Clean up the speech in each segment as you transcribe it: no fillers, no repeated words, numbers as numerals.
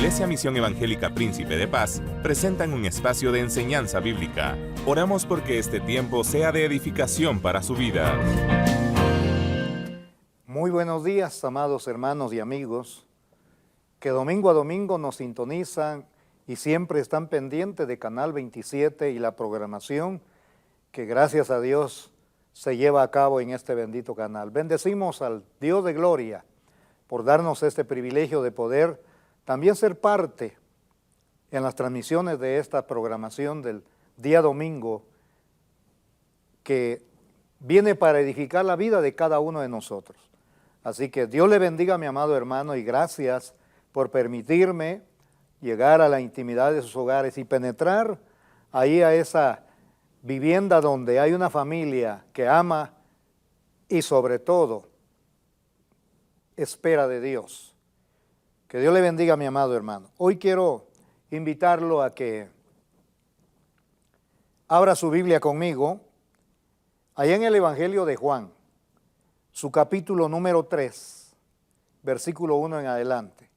Iglesia Misión Evangélica Príncipe de Paz presentan un espacio de enseñanza bíblica. Oramos porque este tiempo sea de edificación para su vida. Muy buenos días, amados hermanos y amigos, que domingo a domingo nos sintonizan y siempre están pendientes de Canal 27 y la programación que gracias a Dios se lleva a cabo en este bendito canal. Bendecimos al Dios de gloria por darnos este privilegio de poder también ser parte en las transmisiones de esta programación del día domingo que viene para edificar la vida de cada uno de nosotros. Así que Dios le bendiga, mi amado hermano, y gracias por permitirme llegar a la intimidad de sus hogares y penetrar ahí a esa vivienda donde hay una familia que ama y sobre todo espera de Dios. Que Dios le bendiga, mi amado hermano. Hoy quiero invitarlo a que abra su Biblia conmigo allá en el Evangelio de Juan, su capítulo número 3, versículo 1 en adelante.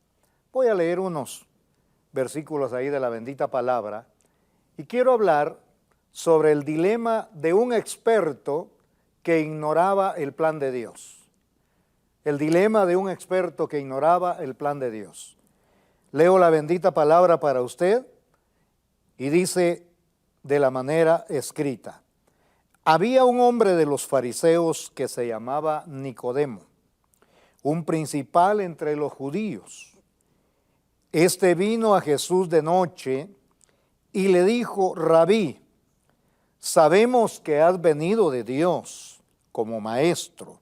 Voy a leer unos versículos ahí de la bendita palabra y quiero hablar sobre el dilema de un experto que ignoraba el plan de Dios. El dilema de un experto que ignoraba el plan de Dios. Leo la bendita palabra para usted y dice de la manera escrita: había un hombre de los fariseos que se llamaba Nicodemo, un principal entre los judíos. Este vino a Jesús de noche y le dijo: Rabí, sabemos que has venido de Dios como maestro,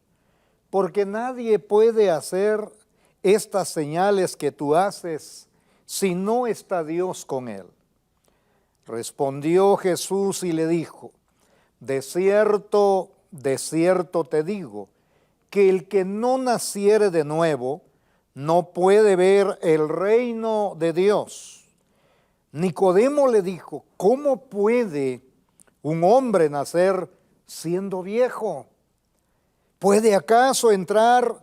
porque nadie puede hacer estas señales que tú haces si no está Dios con él. Respondió Jesús y le dijo: de cierto te digo, que el que no naciere de nuevo no puede ver el reino de Dios. Nicodemo le dijo: ¿cómo puede un hombre nacer siendo viejo? ¿Puede acaso entrar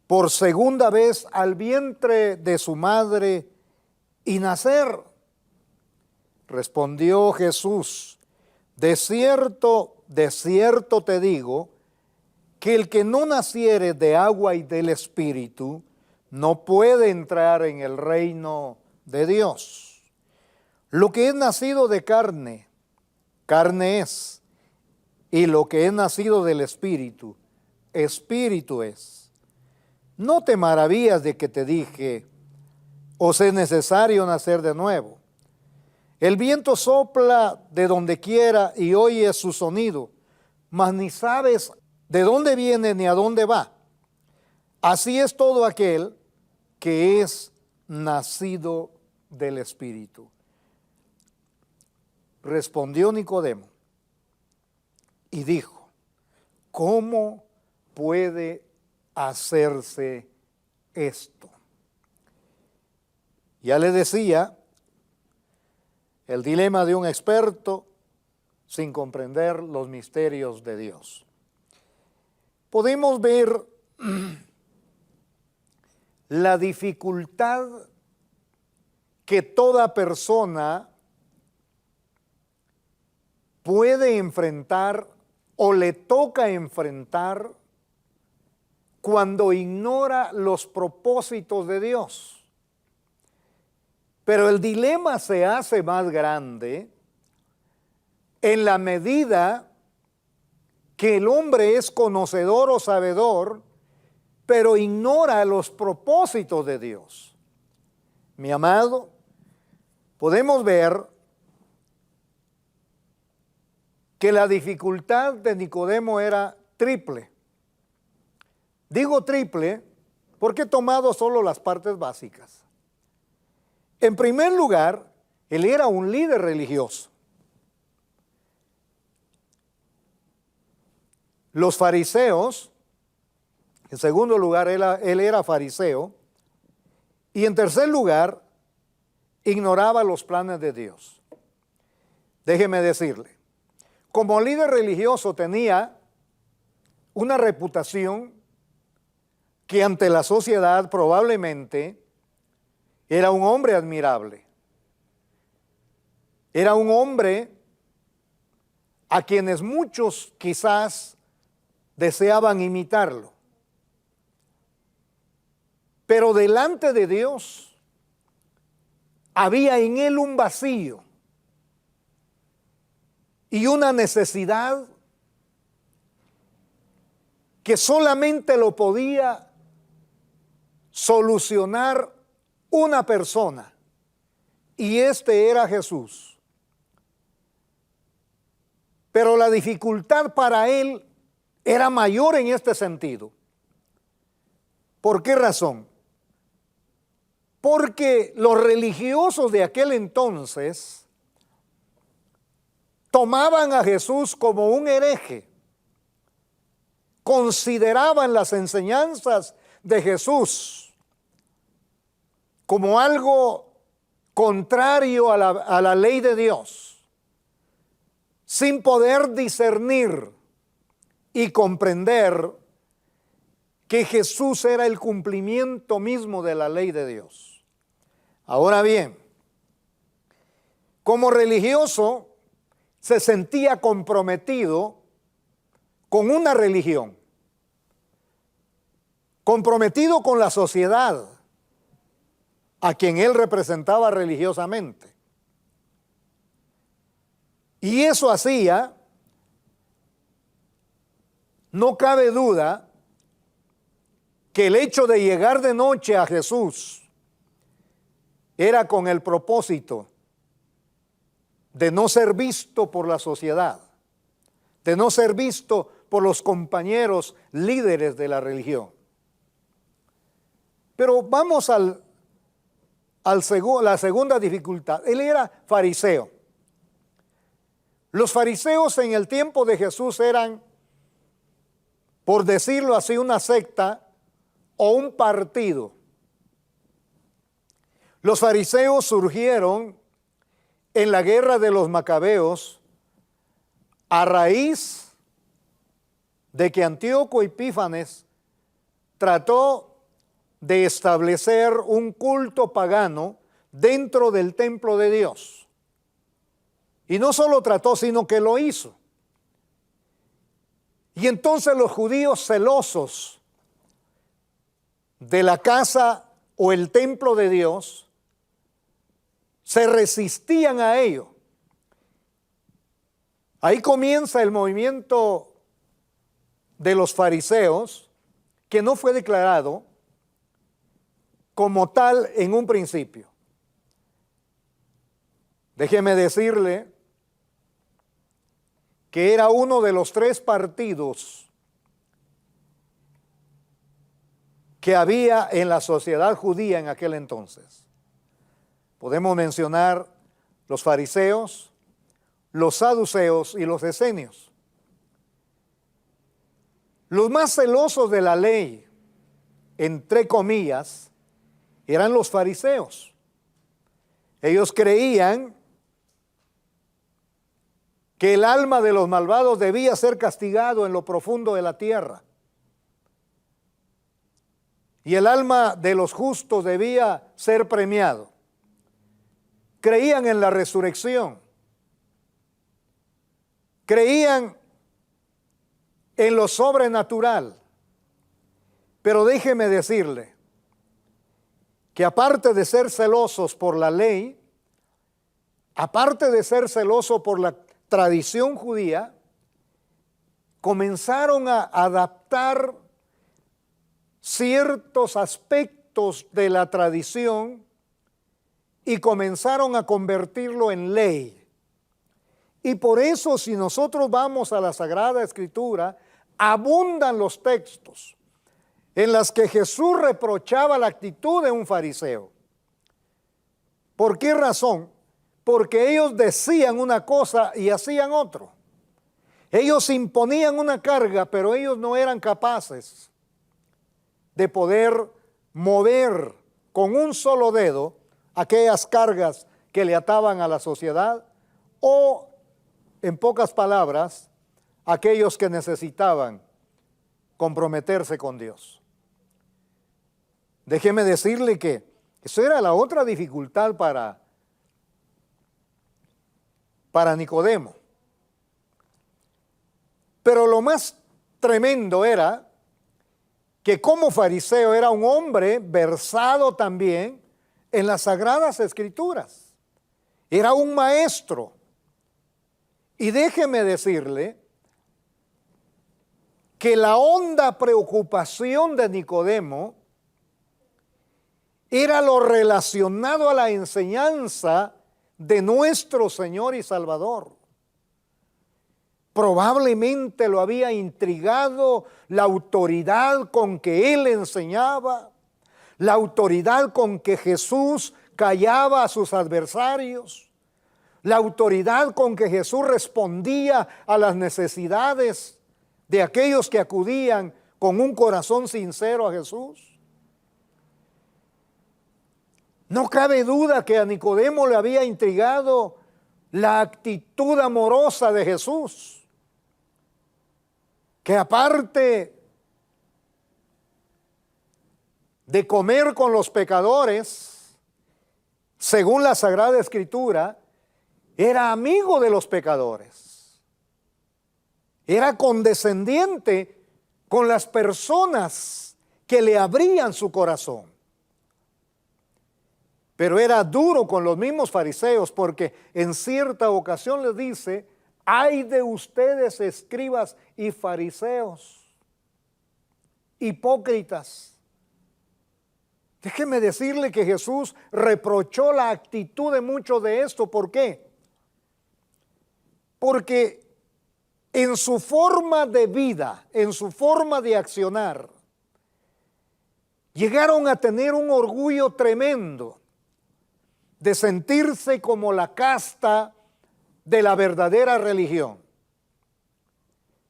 por segunda vez al vientre de su madre y nacer? Respondió Jesús: de cierto te digo, que el que no naciere de agua y del Espíritu no puede entrar en el reino de Dios. Lo que es nacido de carne, carne es, y lo que es nacido del Espíritu, Espíritu es. No te maravillas de que te dije: os es necesario nacer de nuevo. El viento sopla de donde quiera y oyes su sonido, mas ni sabes de dónde viene ni a dónde va. Así es todo aquel que es nacido del Espíritu. Respondió Nicodemo y dijo: ¿cómo puede hacerse esto? Ya le decía, el dilema de un experto sin comprender los misterios de Dios. Podemos ver la dificultad que toda persona puede enfrentar o le toca enfrentar cuando ignora los propósitos de Dios. Pero el dilema se hace más grande en la medida que el hombre es conocedor o sabedor, pero ignora los propósitos de Dios. Mi amado, podemos ver que la dificultad de Nicodemo era triple. Digo triple porque he tomado solo las partes básicas. En primer lugar, él era un líder religioso. Los fariseos, en segundo lugar, él era fariseo. Y en tercer lugar, ignoraba los planes de Dios. Déjeme decirle, como líder religioso tenía una reputación que ante la sociedad probablemente Era un hombre admirable. Era un hombre a quienes muchos quizás deseaban imitarlo. Pero delante de Dios había en él un vacío y una necesidad que solamente lo podía solucionar una persona, y este era Jesús. Pero la dificultad para él era mayor en este sentido. ¿Por qué razón? Porque los religiosos de aquel entonces tomaban a Jesús como un hereje. Consideraban las enseñanzas de Jesús como algo contrario a la ley de Dios, sin poder discernir y comprender que Jesús era el cumplimiento mismo de la ley de Dios. Ahora bien, como religioso se sentía comprometido con una religión, comprometido con la sociedad a quien él representaba religiosamente. Y eso hacía, no cabe duda, que el hecho de llegar de noche a Jesús era con el propósito de no ser visto por la sociedad, de no ser visto por los compañeros líderes de la religión. Pero vamos a la segunda dificultad. Él era fariseo. Los fariseos en el tiempo de Jesús eran, por decirlo así, una secta o un partido. Los fariseos surgieron en la guerra de los Macabeos a raíz de que Antíoco Epífanes trató de establecer un culto pagano dentro del templo de Dios. Y no solo trató, sino que lo hizo. Y entonces los judíos, celosos de la casa o el templo de Dios, se resistían a ello. Ahí comienza el movimiento de los fariseos, que no fue declarado como tal en un principio. Déjeme decirle que era uno de los 3 partidos que había en la sociedad judía en aquel entonces. Podemos mencionar los fariseos, los saduceos y los esenios. Los más celosos de la ley, entre comillas, eran los fariseos. Ellos creían que el alma de los malvados debía ser castigado en lo profundo de la tierra, y el alma de los justos debía ser premiado. Creían en la resurrección, creían en lo sobrenatural. Pero déjeme decirle que aparte de ser celosos por la ley, aparte de ser celosos por la tradición judía, comenzaron a adaptar ciertos aspectos de la tradición y comenzaron a convertirlo en ley. Y por eso, si nosotros vamos a la Sagrada Escritura, abundan los textos en las que Jesús reprochaba la actitud de un fariseo. ¿Por qué razón? Porque ellos decían una cosa y hacían otro. Ellos imponían una carga, pero ellos no eran capaces de poder mover con un solo dedo aquellas cargas que le ataban a la sociedad, o, en pocas palabras, aquellos que necesitaban comprometerse con Dios. Déjeme decirle que Eso era la otra dificultad para Nicodemo. Pero lo más tremendo era que como fariseo era un hombre versado también en las Sagradas Escrituras. Era un maestro. Y déjeme decirle que la honda preocupación de Nicodemo era lo relacionado a la enseñanza de nuestro Señor y Salvador. Probablemente lo había intrigado la autoridad con que él enseñaba, la autoridad con que Jesús callaba a sus adversarios, la autoridad con que Jesús respondía a las necesidades de aquellos que acudían con un corazón sincero a Jesús. No cabe duda que a Nicodemo le había intrigado la actitud amorosa de Jesús, que aparte de comer con los pecadores, según la Sagrada Escritura, era amigo de los pecadores. Era condescendiente con las personas que le abrían su corazón. Pero era duro con los mismos fariseos, porque en cierta ocasión les dice: ay de ustedes, escribas y fariseos, hipócritas. Déjeme decirle que Jesús reprochó la actitud de muchos de esto. ¿Por qué? Porque en su forma de vida, en su forma de accionar, llegaron a tener un orgullo tremendo de sentirse como la casta de la verdadera religión.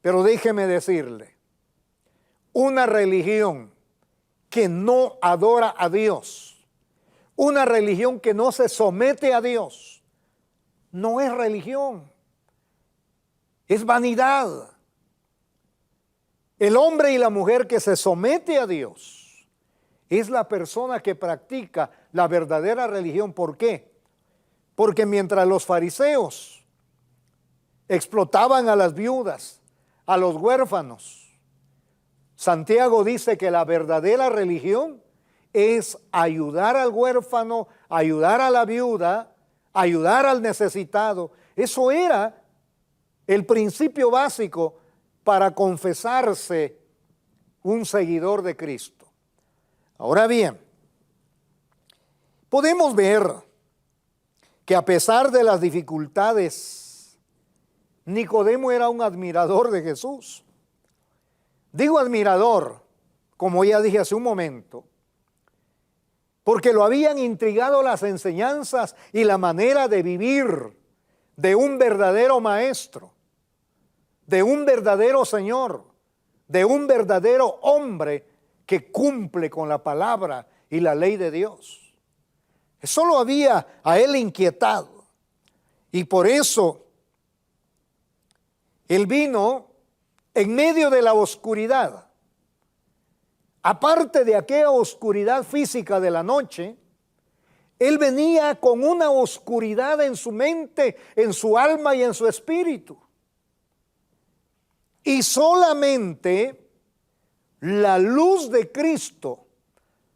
Pero déjeme decirle, una religión que no adora a Dios, una religión que no se somete a Dios, no es religión, es vanidad. El hombre y la mujer que se somete a Dios es la persona que practica la verdadera religión. ¿Por qué? Porque mientras los fariseos explotaban a las viudas, a los huérfanos, Santiago dice que la verdadera religión es ayudar al huérfano, ayudar a la viuda, ayudar al necesitado. Eso era el principio básico para confesarse un seguidor de Cristo. Ahora bien, podemos ver que a pesar de las dificultades, Nicodemo era un admirador de Jesús. Digo admirador, como ya dije hace un momento, porque lo habían intrigado las enseñanzas y la manera de vivir de un verdadero maestro, de un verdadero Señor, de un verdadero hombre que cumple con la palabra y la ley de Dios. Eso lo había a él inquietado. Y por eso él vino en medio de la oscuridad. Aparte de aquella oscuridad física de la noche, él venía con una oscuridad en su mente, en su alma y en su espíritu. Y solamente la luz de Cristo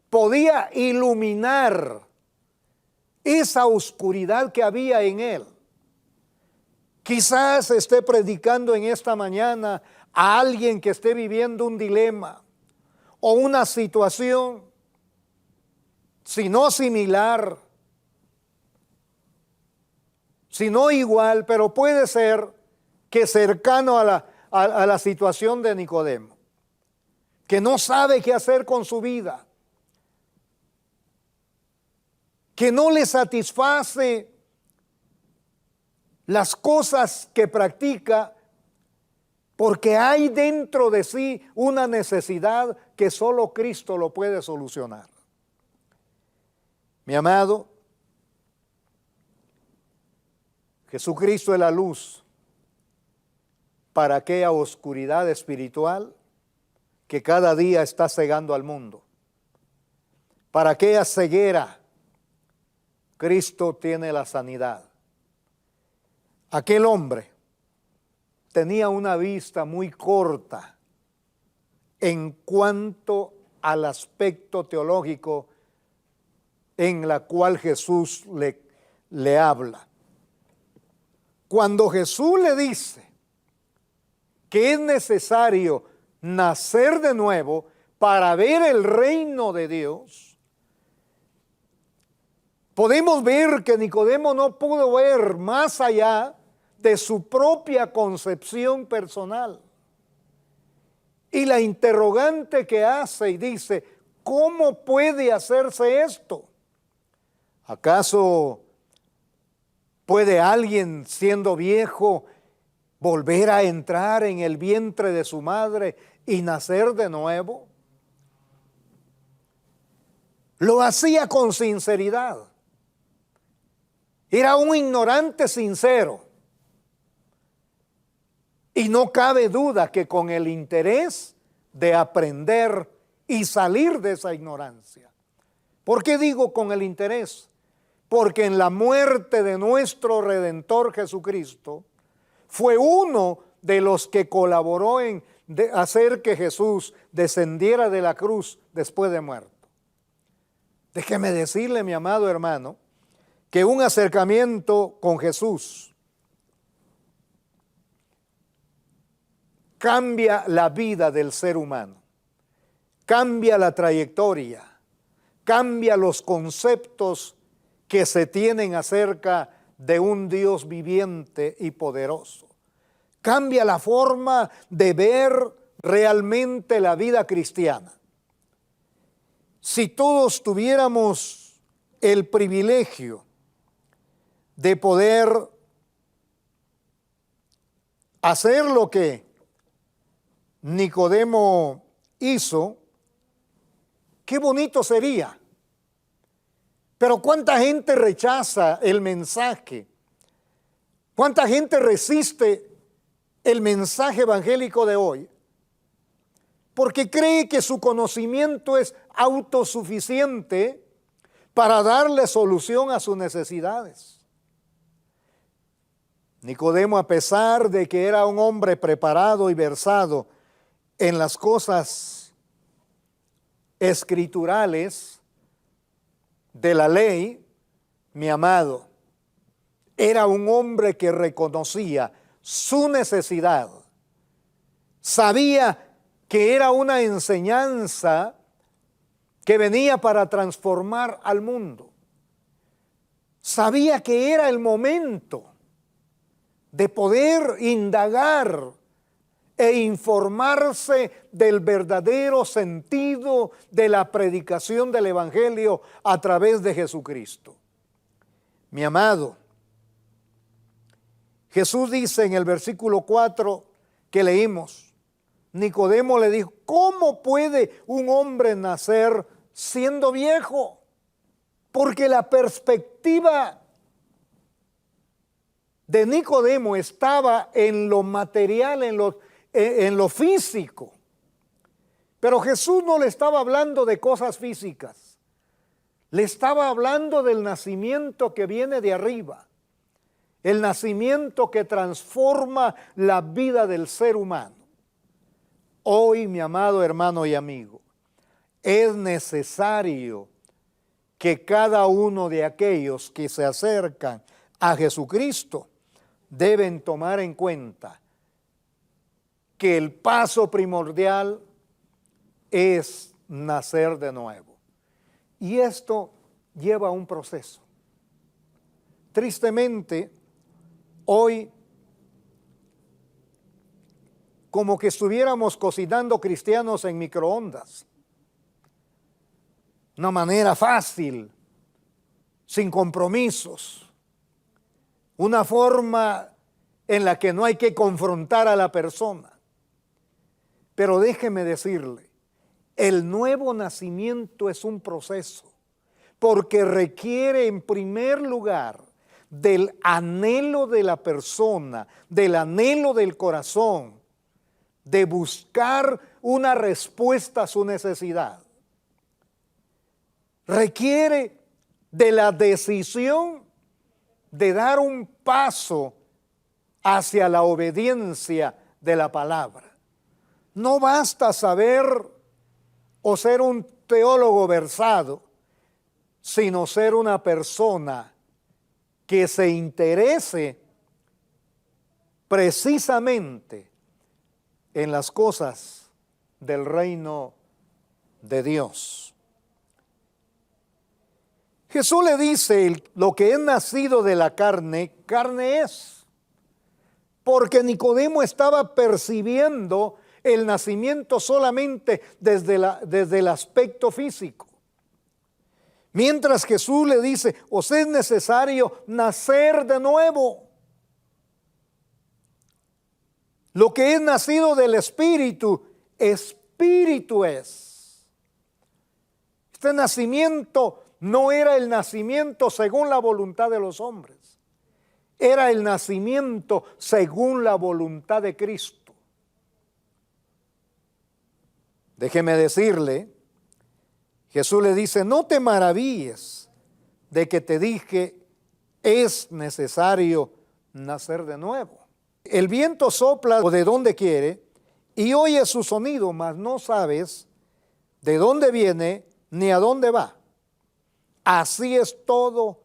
podía iluminar esa oscuridad que había en él. Quizás esté predicando en esta mañana a alguien que esté viviendo un dilema o una situación, si no similar, si no igual, pero puede ser que cercano a la situación de Nicodemo, que no sabe qué hacer con su vida, que no le satisface las cosas que practica, porque hay dentro de sí una necesidad que solo Cristo lo puede solucionar. Mi amado, Jesucristo es la luz para aquella oscuridad espiritual que cada día está cegando al mundo, para aquella ceguera Cristo tiene la sanidad. Aquel hombre tenía una vista muy corta en cuanto al aspecto teológico en la cual Jesús le habla. Cuando Jesús le dice que es necesario nacer de nuevo para ver el reino de Dios, podemos ver que Nicodemo no pudo ver más allá de su propia concepción personal. Y la interrogante que hace y dice, ¿cómo puede hacerse esto? ¿Acaso puede alguien siendo viejo volver a entrar en el vientre de su madre y nacer de nuevo? Lo hacía con sinceridad. Era un ignorante sincero. Y no cabe duda que con el interés de aprender y salir de esa ignorancia. ¿Por qué digo con el interés? Porque en la muerte de nuestro Redentor Jesucristo fue uno de los que colaboró en hacer que Jesús descendiera de la cruz después de muerto. Déjeme decirle, mi amado hermano, que un acercamiento con Jesús cambia la vida del ser humano, cambia la trayectoria, cambia los conceptos que se tienen acerca de un Dios viviente y poderoso. Cambia la forma de ver realmente la vida cristiana. Si todos tuviéramos el privilegio de poder hacer lo que Nicodemo hizo, qué bonito sería. Pero cuánta gente rechaza el mensaje, cuánta gente resiste el mensaje evangélico de hoy, porque cree que su conocimiento es autosuficiente para darle solución a sus necesidades. Nicodemo, a pesar de que era un hombre preparado y versado en las cosas escriturales de la ley, mi amado, era un hombre que reconocía su necesidad. Sabía que era una enseñanza que venía para transformar al mundo. Sabía que era el momento de poder indagar e informarse del verdadero sentido de la predicación del Evangelio a través de Jesucristo. Mi amado, Jesús dice en el versículo 4 que leímos, Nicodemo le dijo, ¿cómo puede un hombre nacer siendo viejo? Porque la perspectiva de Nicodemo estaba en lo material, en lo físico. Pero Jesús no le estaba hablando de cosas físicas. Le estaba hablando del nacimiento que viene de arriba. El nacimiento que transforma la vida del ser humano. Hoy, mi amado hermano y amigo, es necesario que cada uno de aquellos que se acercan a Jesucristo deben tomar en cuenta que el paso primordial es nacer de nuevo. Y esto lleva a un proceso. Tristemente, hoy, como que estuviéramos cocinando cristianos en microondas. Una manera fácil, sin compromisos. Una forma en la que no hay que confrontar a la persona. Pero déjeme decirle, el nuevo nacimiento es un proceso, porque requiere en primer lugar del anhelo de la persona, del anhelo del corazón, de buscar una respuesta a su necesidad. Requiere de la decisión de dar un paso hacia la obediencia de la palabra. No basta saber o ser un teólogo versado, sino ser una persona que se interese precisamente en las cosas del reino de Dios. Jesús le dice, lo que es nacido de la carne, carne es. Porque Nicodemo estaba percibiendo el nacimiento solamente desde el aspecto físico. Mientras Jesús le dice, os es necesario nacer de nuevo. Lo que es nacido del Espíritu, Espíritu es. Este nacimiento no era el nacimiento según la voluntad de los hombres. Era el nacimiento según la voluntad de Cristo. Déjeme decirle, Jesús le dice, no te maravilles de que te dije, es necesario nacer de nuevo. El viento sopla de donde quiere y oyes su sonido, mas no sabes de dónde viene ni a dónde va. Así es todo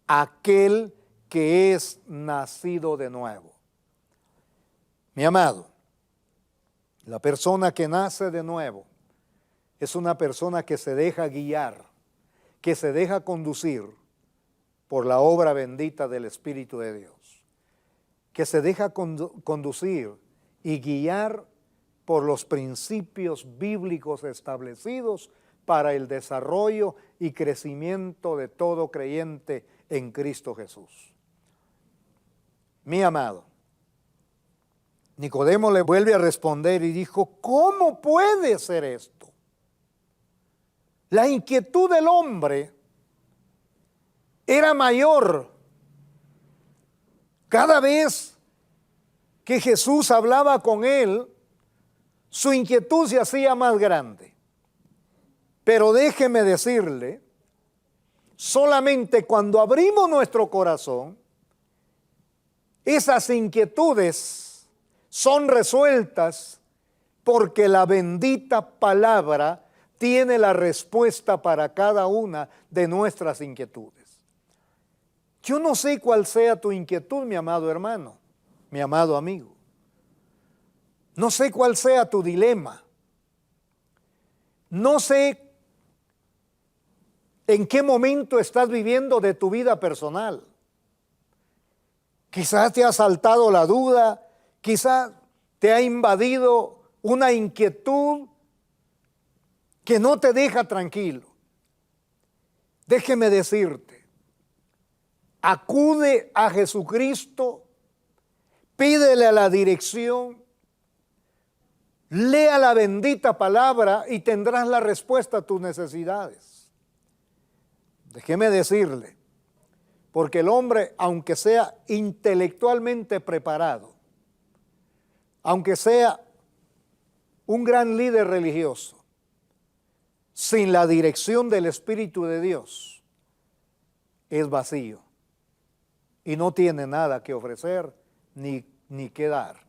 aquel que es nacido de nuevo. Mi amado, la persona que nace de nuevo es una persona que se deja guiar, que se deja conducir por la obra bendita del Espíritu de Dios, que se deja conducir y guiar por los principios bíblicos establecidos para el desarrollo y crecimiento de todo creyente en Cristo Jesús. Mi amado, Nicodemo le vuelve a responder y dijo, ¿cómo puede ser esto? La inquietud del hombre era mayor cada vez que Jesús hablaba con él, su inquietud se hacía más grande. Pero déjeme decirle, solamente cuando abrimos nuestro corazón, esas inquietudes son resueltas porque la bendita palabra tiene la respuesta para cada una de nuestras inquietudes. Yo no sé cuál sea tu inquietud, mi amado hermano, mi amado amigo. No sé cuál sea tu dilema. No sé en qué momento estás viviendo de tu vida personal. Quizás te ha asaltado la duda, quizás te ha invadido una inquietud que no te deja tranquilo. Déjeme decirte, acude a Jesucristo, pídele la dirección, lea la bendita palabra y tendrás la respuesta a tus necesidades. Déjeme decirle, porque el hombre, aunque sea intelectualmente preparado, aunque sea un gran líder religioso, sin la dirección del Espíritu de Dios, es vacío y no tiene nada que ofrecer ni que dar.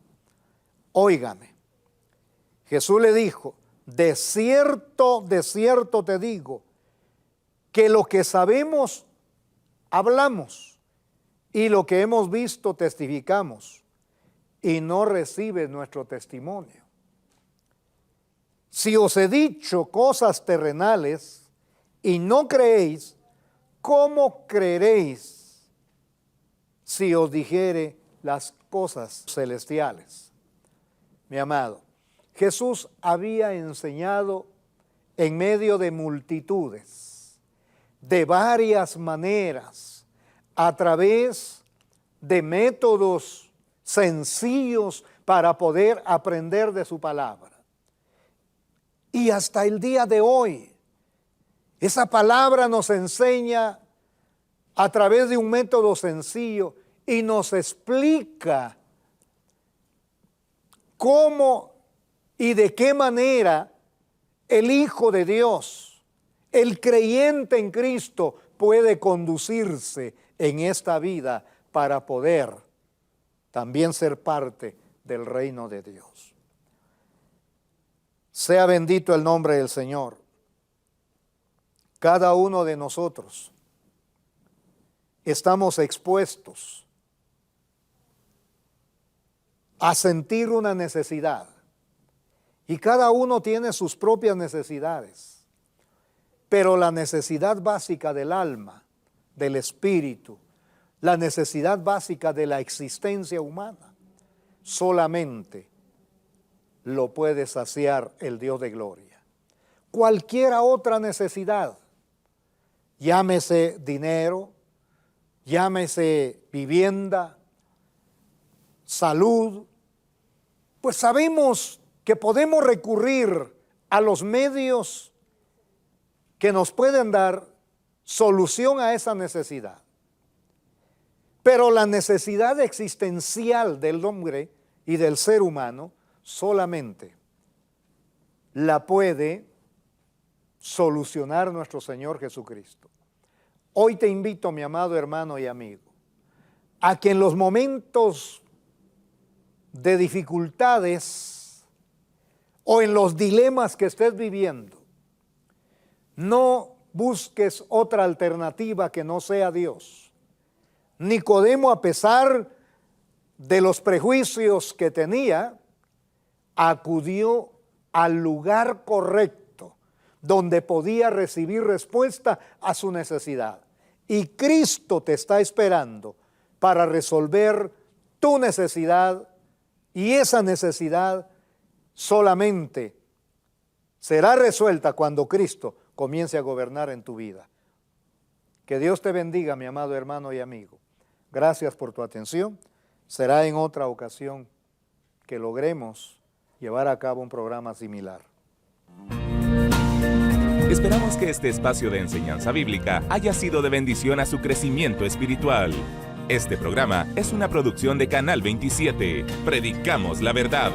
Óigame, Jesús le dijo, de cierto te digo, que lo que sabemos, hablamos, y lo que hemos visto, testificamos, y no recibe nuestro testimonio. Si os he dicho cosas terrenales y no creéis, ¿cómo creeréis si os dijere las cosas celestiales? Mi amado, Jesús había enseñado en medio de multitudes, de varias maneras, a través de métodos sencillos para poder aprender de su palabra. Y hasta el día de hoy, esa palabra nos enseña a través de un método sencillo y nos explica cómo y de qué manera el Hijo de Dios, el creyente en Cristo, puede conducirse en esta vida para poder también ser parte del reino de Dios. Sea bendito el nombre del Señor. Cada uno de nosotros estamos expuestos a sentir una necesidad. Y cada uno tiene sus propias necesidades. Pero la necesidad básica del alma, del espíritu, la necesidad básica de la existencia humana, solamente lo puede saciar el Dios de gloria. Cualquier otra necesidad, llámese dinero, llámese vivienda, salud, pues sabemos que podemos recurrir a los medios que nos pueden dar solución a esa necesidad. Pero la necesidad existencial del hombre y del ser humano solamente la puede solucionar nuestro Señor Jesucristo. Hoy te invito, mi amado hermano y amigo, a que en los momentos de dificultades o en los dilemas que estés viviendo, no busques otra alternativa que no sea Dios. Nicodemo, a pesar de los prejuicios que tenía, acudió al lugar correcto donde podía recibir respuesta a su necesidad. Y Cristo te está esperando para resolver tu necesidad, y esa necesidad solamente será resuelta cuando Cristo comience a gobernar en tu vida. Que Dios te bendiga, mi amado hermano y amigo. Gracias por tu atención. Será en otra ocasión que logremos llevar a cabo un programa similar. Esperamos que este espacio de enseñanza bíblica haya sido de bendición a su crecimiento espiritual. Este programa es una producción de Canal 27. Predicamos la verdad.